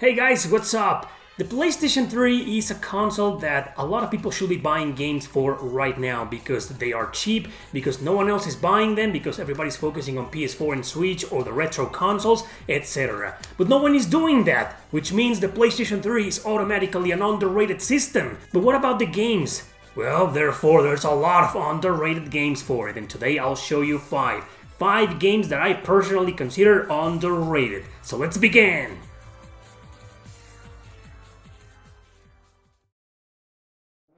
Hey guys, what's up? The PlayStation 3 is a console that a lot of people should be buying games for right now because they are cheap, because no one else is buying them, because everybody's focusing on PS4 and Switch or the retro consoles, etc. But no one is doing that, which means the PlayStation 3 is automatically an underrated system. But what about the games? Well, therefore, there's a lot of underrated games for it, and today I'll show you 5. 5 games that I personally consider underrated. So let's begin!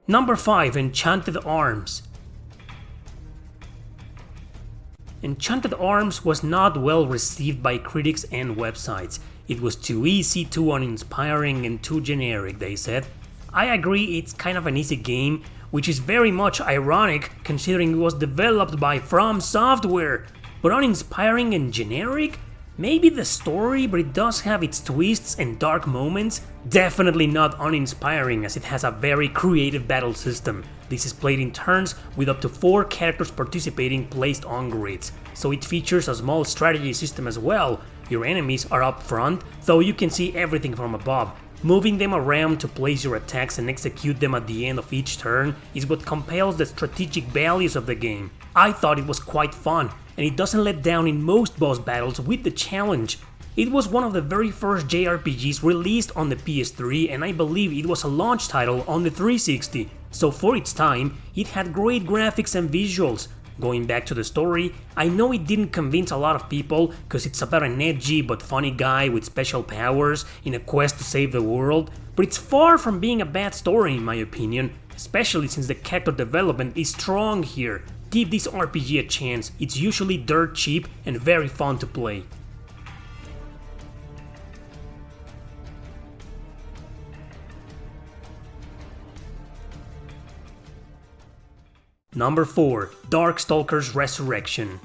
Number 5. Enchanted Arms. Enchanted Arms was not well received by critics and websites. It was too easy, too uninspiring, and too generic, they said. I agree, it's kind of an easy game, which is very much ironic considering it was developed by From Software. But uninspiring and generic? Maybe the story, but it does have its twists and dark moments. Definitely not uninspiring, as it has a very creative battle system. This is played in turns with up to 4 characters participating placed on grids. So it features a small strategy system as well. Your enemies are up front, though you can see everything from above. Moving them around to place your attacks and execute them at the end of each turn is what compels the strategic values of the game. I thought it was quite fun, and it doesn't let down in most boss battles with the challenge. It was one of the very first JRPGs released on the PS3, and I believe it was a launch title on the 360, so for its time, it had great graphics and visuals. Going back to the story, I know it didn't convince a lot of people cause it's about an edgy but funny guy with special powers in a quest to save the world, but it's far from being a bad story in my opinion, especially since the character development is strong here. Give this RPG a chance, it's usually dirt cheap and very fun to play. Number 4. Darkstalkers Resurrection.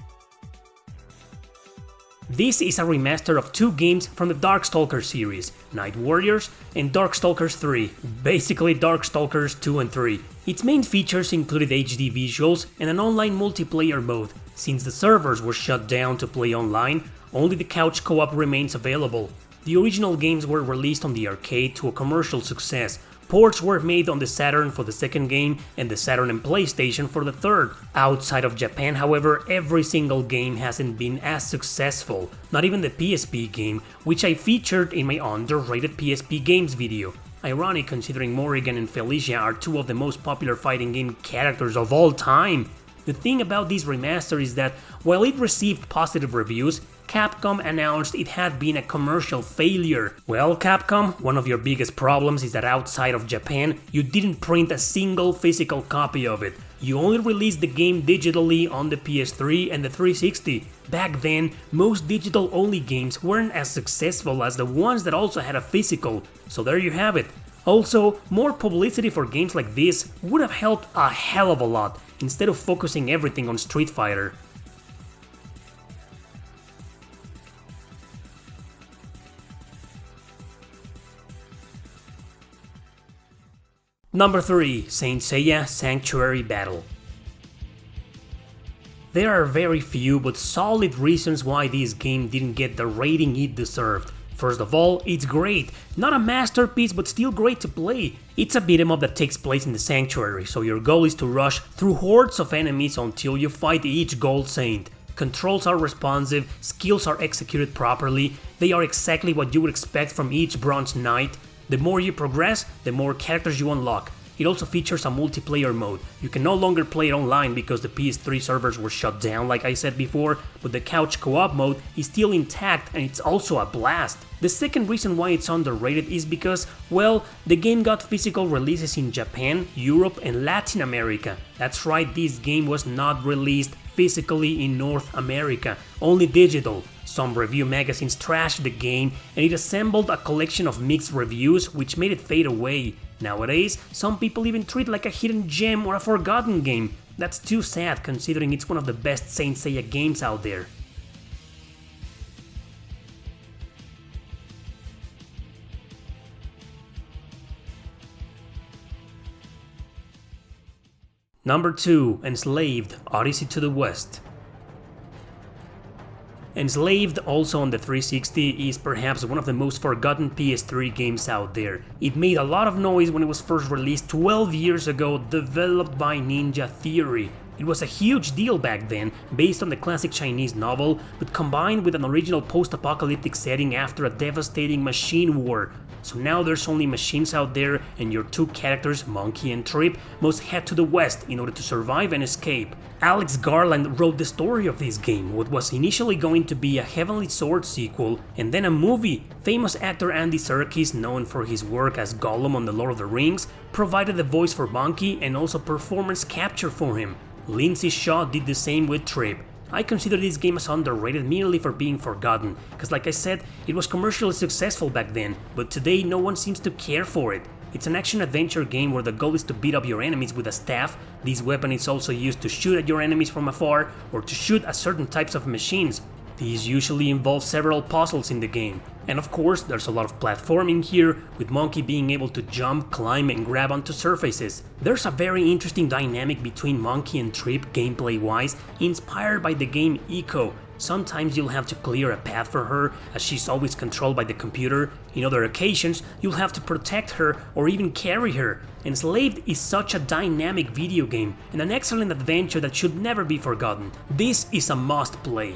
This is a remaster of 2 games from the Darkstalkers series, Night Warriors and Darkstalkers 3, basically Darkstalkers 2 and 3. Its main features included HD visuals and an online multiplayer mode. Since the servers were shut down to play online, only the couch co-op remains available. The original games were released on the arcade to a commercial success. Ports were made on the Saturn for the second game and the Saturn and PlayStation for the third. Outside of Japan, however, every single game hasn't been as successful, not even the PSP game, which I featured in my Underrated PSP Games video. Ironic considering Morrigan and Felicia are 2 of the most popular fighting game characters of all time. The thing about this remaster is that, while it received positive reviews, Capcom announced it had been a commercial failure. Well, Capcom, one of your biggest problems is that outside of Japan, you didn't print a single physical copy of it. You only released the game digitally on the PS3 and the 360. Back then, most digital-only games weren't as successful as the ones that also had a physical, so there you have it. Also, more publicity for games like this would have helped a hell of a lot, instead of focusing everything on Street Fighter. Number 3. Saint Seiya Sanctuary Battle. There are very few but solid reasons why this game didn't get the rating it deserved. First of all, it's great. Not a masterpiece, but still great to play. It's a beat-em-up that takes place in the Sanctuary, so your goal is to rush through hordes of enemies until you fight each Gold Saint. Controls are responsive, skills are executed properly, they are exactly what you would expect from each Bronze Knight. The more you progress, the more characters you unlock. It also features a multiplayer mode. You can no longer play it online because the PS3 servers were shut down like I said before, but the couch co-op mode is still intact and it's also a blast. The second reason why it's underrated is because, well, the game got physical releases in Japan, Europe and Latin America. That's right, this game was not released physically in North America, only digital. Some review magazines trashed the game and it assembled a collection of mixed reviews which made it fade away. Nowadays, some people even treat it like a hidden gem or a forgotten game. That's too sad considering it's one of the best Saint Seiya games out there. Number 2. Enslaved Odyssey to the West. Enslaved, also on the 360, is perhaps one of the most forgotten PS3 games out there. It made a lot of noise when it was first released 12 years ago, developed by Ninja Theory. It was a huge deal back then, based on the classic Chinese novel, but combined with an original post-apocalyptic setting after a devastating machine war. So now there's only machines out there, and your two characters, Monkey and Trip, must head to the west in order to survive and escape. Alex Garland wrote the story of this game, what was initially going to be a Heavenly Sword sequel, and then a movie. Famous actor Andy Serkis, known for his work as Gollum on The Lord of the Rings, provided the voice for Monkey and also performance capture for him. Lindsay Shaw did the same with Trip. I consider this game as underrated merely for being forgotten, because like I said, it was commercially successful back then, but today no one seems to care for it. It's an action-adventure game where the goal is to beat up your enemies with a staff. This weapon is also used to shoot at your enemies from afar, or to shoot at certain types of machines. These usually involve several puzzles in the game. And of course, there's a lot of platforming here, with Monkey being able to jump, climb and grab onto surfaces. There's a very interesting dynamic between Monkey and Trip gameplay-wise, inspired by the game Echo. Sometimes you'll have to clear a path for her, as she's always controlled by the computer. In other occasions, you'll have to protect her or even carry her. Enslaved is such a dynamic video game, and an excellent adventure that should never be forgotten. This is a must-play.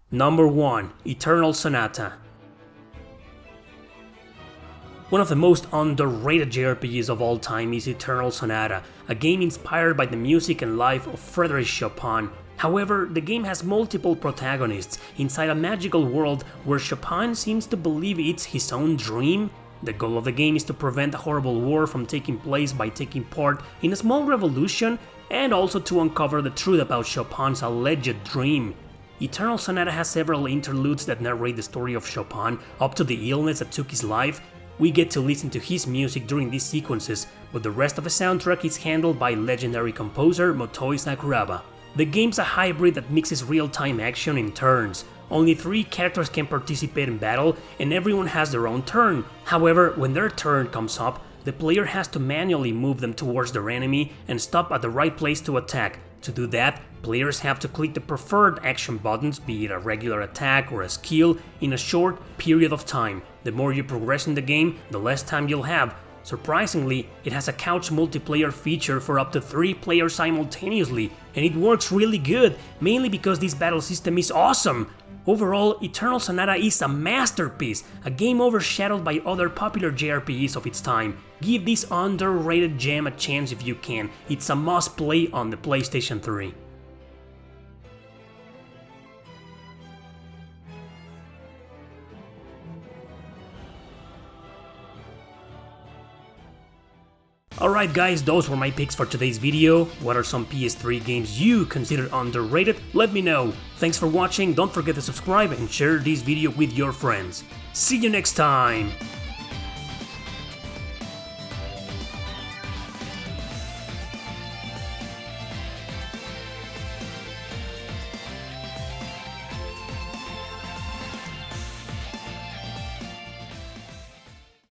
Number 1. Eternal Sonata. One of the most underrated JRPGs of all time is Eternal Sonata, a game inspired by the music and life of Frédéric Chopin. However, the game has multiple protagonists inside a magical world where Chopin seems to believe it's his own dream. The goal of the game is to prevent a horrible war from taking place by taking part in a small revolution, and also to uncover the truth about Chopin's alleged dream. Eternal Sonata has several interludes that narrate the story of Chopin up to the illness that took his life. We get to listen to his music during these sequences, but the rest of the soundtrack is handled by legendary composer Motoi Sakuraba. The game's a hybrid that mixes real-time action in turns. Only 3 characters can participate in battle, and everyone has their own turn. However, when their turn comes up, the player has to manually move them towards their enemy and stop at the right place to attack. To do that, players have to click the preferred action buttons, be it a regular attack or a skill, in a short period of time. The more you progress in the game, the less time you'll have. Surprisingly, it has a couch multiplayer feature for up to 3 players simultaneously, and it works really good, mainly because this battle system is awesome. Overall, Eternal Sonata is a masterpiece, a game overshadowed by other popular JRPGs of its time. Give this underrated gem a chance if you can, it's a must-play on the PlayStation 3. Alright guys, those were my picks for today's video. What are some PS3 games you consider underrated? Let me know. Thanks for watching, don't forget to subscribe and share this video with your friends. See you next time!